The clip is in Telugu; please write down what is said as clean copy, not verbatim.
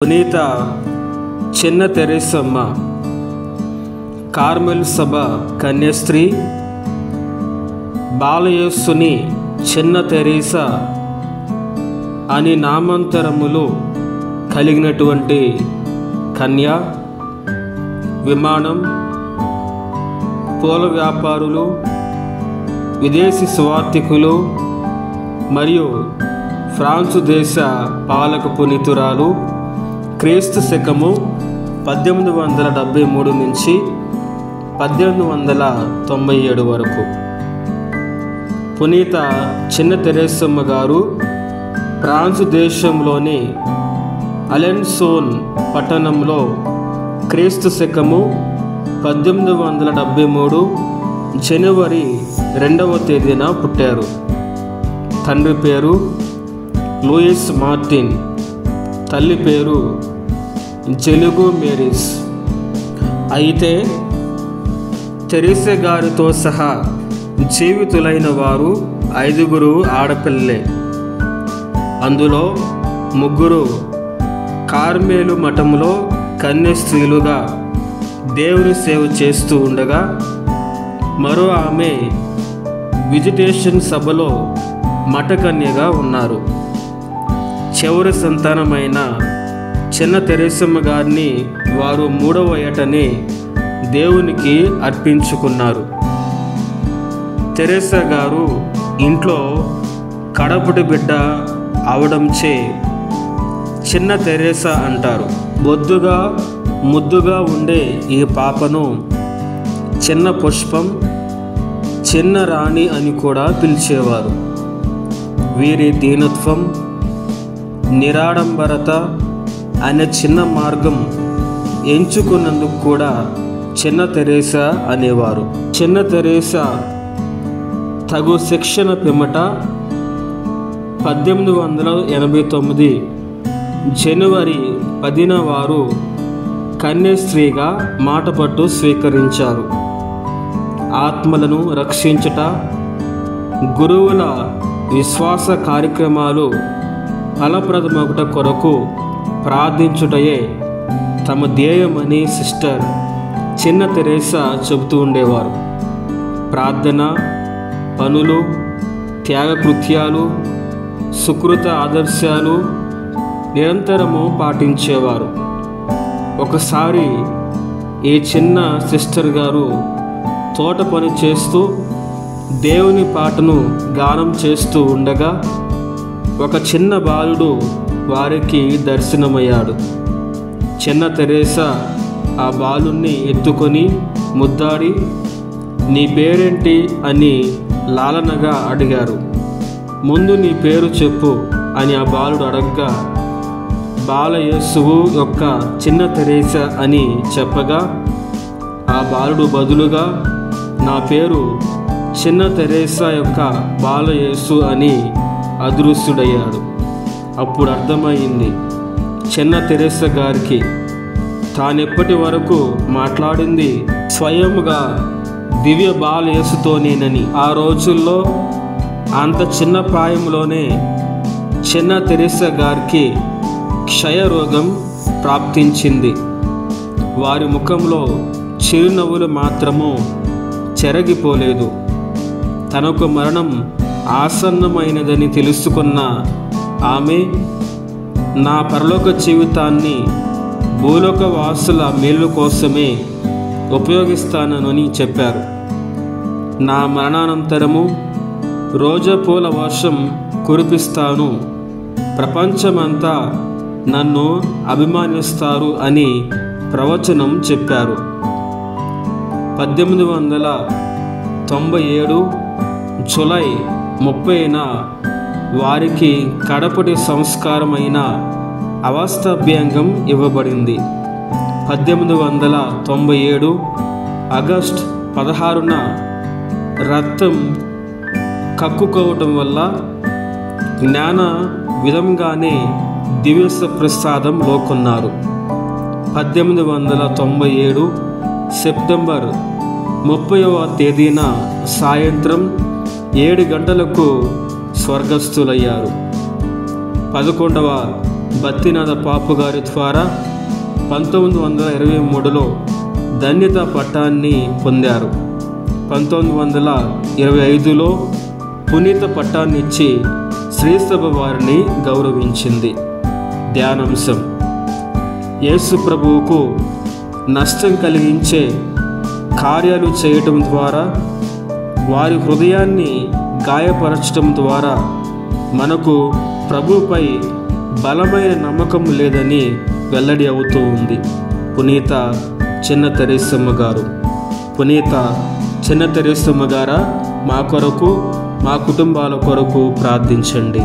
పునీత చిన్న తెరేసమ్మ కార్మెల్ సభ కన్యాస్త్రీ బాలయేసుని చిన్న తెరేసా అని నామాంతరములు కలిగినటువంటి కన్య. విమానం, పూల వ్యాపారులు, విదేశీ సువార్థికులు మరియు ఫ్రాన్సు దేశ పాలక పునీతురాలు. క్రీస్తు శకము 1873 నుంచి 1897 వరకు. పునీత చిన్న తెరేసమ్మ గారు ఫ్రాన్సు దేశంలోని అలెన్సోన్ పట్టణంలో క్రీస్తు శకము 1873 జనవరి 2వ తేదీన పుట్టారు. తండ్రి పేరు లూయిస్ మార్టిన్, తల్లి పేరు జెలుగు మేరీస్. అయితే తెరేసా గారితో సహా జీవితులైన వారు 5 ఆడపిల్లలే. అందులో 3 కార్మెలు మఠంలో కన్యాస్త్రీలుగా దేవుని సేవ చేస్తూ ఉండగా, మరో ఆమె విజిటేషన్ సభలో మఠకన్యగా ఉన్నారు. చివరి సంతానమైన చిన్న తెరేసమ్మ గారిని వారు 3వ ఏటనే దేవునికి అర్పించుకున్నారు. తెరేసా గారు ఇంట్లో కడపటి బిడ్డ అవడంచే చిన్న తెరేసా అంటారు. బొద్దుగా ముద్దుగా ఉండే ఈ పాపను చిన్న పుష్పం, చిన్న రాణి అని కూడా పిలిచేవారు. వీరి దీనత్వం, నిరాడంబరత అనే చిన్న మార్గం ఎంచుకున్నందుకు కూడా చిన్న తెరేసా అనేవారు. చిన్న తెరేసా తగు శిక్షణ పిమ్మట 1889 జనవరి 10న వారు కన్యాస్త్రీగా మాటపట్టు స్వీకరించారు. ఆత్మలను రక్షించుట, గురువుల విశ్వాస కార్యక్రమాలు ఫలప్రదమగుట కొరకు ప్రార్థించుటయే తమ ధ్యేయమని సిస్టర్ చిన్న తెరేసా చెబుతూ ఉండేవారు. ప్రార్థన, పనులు, త్యాగకృత్యాలు, సుకృత ఆదర్శాలు నిరంతరము పాటించేవారు. ఒకసారి ఈ చిన్న సిస్టర్ గారు తోట పని చేస్తూ దేవుని పాటను గానం చేస్తూ ఉండగా ఒక చిన్న బాలుడు వారికి దర్శనమయ్యాడు. చిన్న తెరేసా ఆ బాలుణ్ణి ఎత్తుకొని ముద్దాడి, నీ పేరేంటి అని లాలనగా అడిగారు. ముందు నీ పేరు చెప్పు అని ఆ బాలుడు అడగగా, బాలయేసువు యొక్క చిన్న తెరేసా అని చెప్పగా, ఆ బాలుడు బదులుగా నా పేరు చిన్న తెరేసా యొక్క బాలయేసు అని అదృశ్యుడయ్యాడు. అప్పుడు అర్థమైంది చిన్న తెరేసా గారికి తానెప్పటి వరకు మాట్లాడింది స్వయంగా దివ్య బాలయేసుతోనేనని. ఆ రోజుల్లో అంత చిన్న ప్రాయంలోనే చిన్న తెరేసా గారికి క్షయరోగం ప్రాప్తించింది. వారి ముఖంలో చిరునవ్వులు మాత్రము చెరగిపోలేదు. తనకు మరణం ఆసన్నమైనదని తెలుసుకున్న ఆమె, నా పరలోక జీవితాన్ని భూలోక వాసుల మేలు కోసమే ఉపయోగిస్తానని చెప్పారు. నా మరణానంతరము రోజా పూల వర్షం కురిపిస్తాను, ప్రపంచమంతా నన్ను అభిమానిస్తారు అని ప్రవచనం చెప్పారు. 1897 జూలై 30న వారికి కడపటి సంస్కారమైన అవస్థాభ్యంగం ఇవ్వబడింది. 1897 ఆగస్టు 16న రక్తం కక్కుకోవటం వల్ల జ్ఞాన విధంగానే దివ్య ప్రసాదం లోకొన్నారు. 1897 సెప్టెంబర్ 30వ తేదీన సాయంత్రం 7 గంటలకు స్వర్గస్థులయ్యారు. 11వ బత్తినాథ పాపు గారి ద్వారా 1923లో ధన్యతా పట్టాన్ని పొందారు. 1925లో పునీత పట్టాన్నిచ్చి శ్రీసభ వారిని గౌరవించింది. ధ్యానాంశం: యేసు ప్రభువుకు నష్టం కలిగించే కార్యాలు చేయటం ద్వారా, వారి హృదయాన్ని గాయపరచటం ద్వారా మనకు ప్రభుపై బలమైన నమ్మకం లేదని వెల్లడి అవుతూ ఉంది. పునీత చిన్న తెరేసమ్మ గారు. పునీత చిన్న తెరేసమ్మ గారా, మా కొరకు, మా కుటుంబాల కొరకు ప్రార్థించండి.